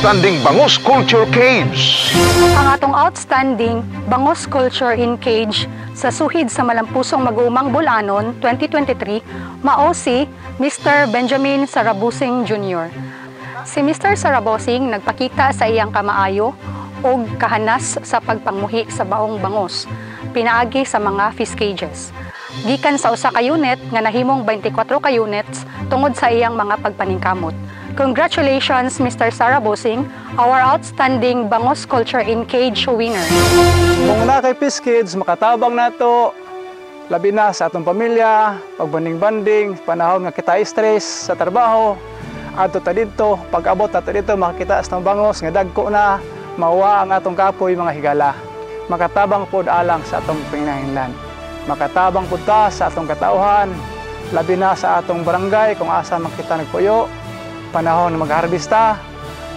Outstanding Bangus Culture Caves. Ang atong outstanding Bangus Culture in Cage sa suhid sa Malampusong Mag-uumang Bulanon 2023 mao si Mr. Benjamin Sarabusing Jr. Si Mr. Sarabusing nagpakita sa iyang kamaayo o kahanas sa pagpangmuhi sa baong bangus pinaagi sa mga fish cages. Gikan sa usa ka unit nga nahimong 24 ka units tungod sa iyang mga pagpaningkamot. Congratulations, Mr. Sarabusing, our outstanding Bangus Culture in Cage winner. Kung na kay Fish Kids, makatabang nato, labi na sa atong pamilya, pagbanding-banding, panahon nga kita stress sa trabaho, ato ta dito, pag-abot ato dito, makakita sa bangus, nga dagko na, mawa ang atong kapoy mga higala. Makatabang pod alang sa atong pinahinglan. Makatabang pod ta sa atong katauhan, labi na sa atong barangay kung asa makita nagpuyo, panahon magharbista,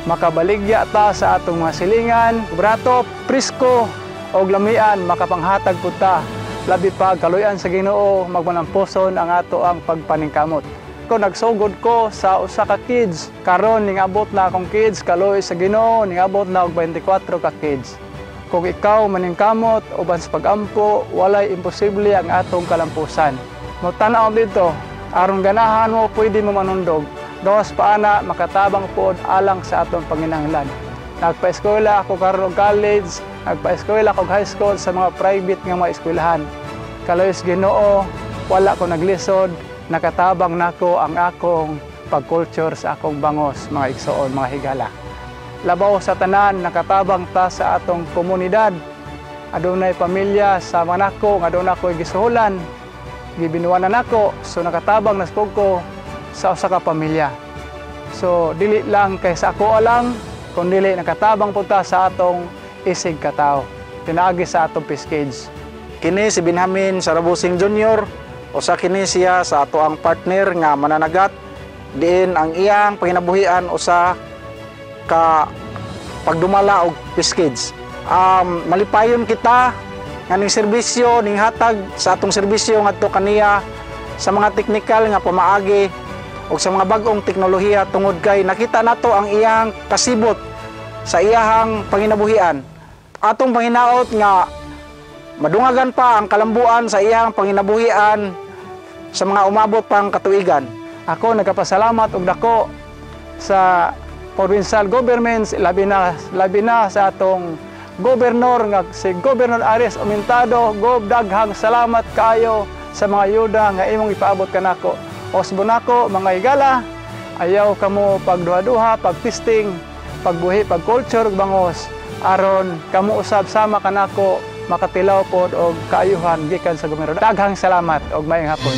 makabaligya ta sa atong mga silingan, brato, prisko o lamian, makapanghatag pod ta, labi pa kaluyan sa Ginoo, magmanampuson ang ato ang pagpaningkamot. Kung nagsugod ko sa usa ka kids, karon ning abot na akong kids, kaluoy sa Ginoo, ning abot na og 24 ka kids. Kung ikaw maningkamot uban sa pagampo, walay imposible ang atong kalampusan. Mutanaw dito, aron ganahan mo pwede mo manundog. Dos paana makatabang pod alang sa atong panginahanglan. Nagpa-eskwela ako karon og college, nagpa-eskwela ako high school sa mga private nga mga eskwelahan. Kaloy sa Ginoo, wala ko naglisod, nakatabang nako ang akong pagkulture sa akong bangos, mga igsoon, mga higala. Labaw sa tanan, nakatabang ta sa atong komunidad. Adunay pamilya sa manako, adunay ako'y gisuhulan, gibinuwanan nako, so nakatabang naspog ko sa usa ka pamilya. So dili lang kay sa ako alang, kun dili nakatabang po ta sa atong isig katao. Pinaagi sa atong Fish Cage. Kini si Benjamin Sarabusing Jr. Usa kini siya sa ato ang partner nga mananagat. Diin ang iyang panginabuhian usa ka pagdumala og Fish Cage. Malipayon kita nga ning serbisyo ning hatag sa atong serbisyo ngadto kaniya sa mga teknikal nga pamaagi o sa mga bag-ong teknolohiya tungod kay nakita nato ang iyang kasibot sa iyahang panginabuhian. Atong panginaot nga madungagan pa ang kalambuan sa iyang panginabuhian sa mga umabot pang katuigan. Ako nagapasalamat og dako sa provincial governments, labi na sa atong gobernador nga si Gobernador Ares Aumentado. Gob, daghang salamat kaayo sa mga ayuda nga imong ipaabot kanako. Osbo nako mga higala, ayaw kamo pagduha-duha, pagtesting, pagbuhi, pagculture ug bangos aron kamo usab sama kanako makatilaw pod og kaayuhan gikan sa gobernador. Daghang salamat og maayong hapon.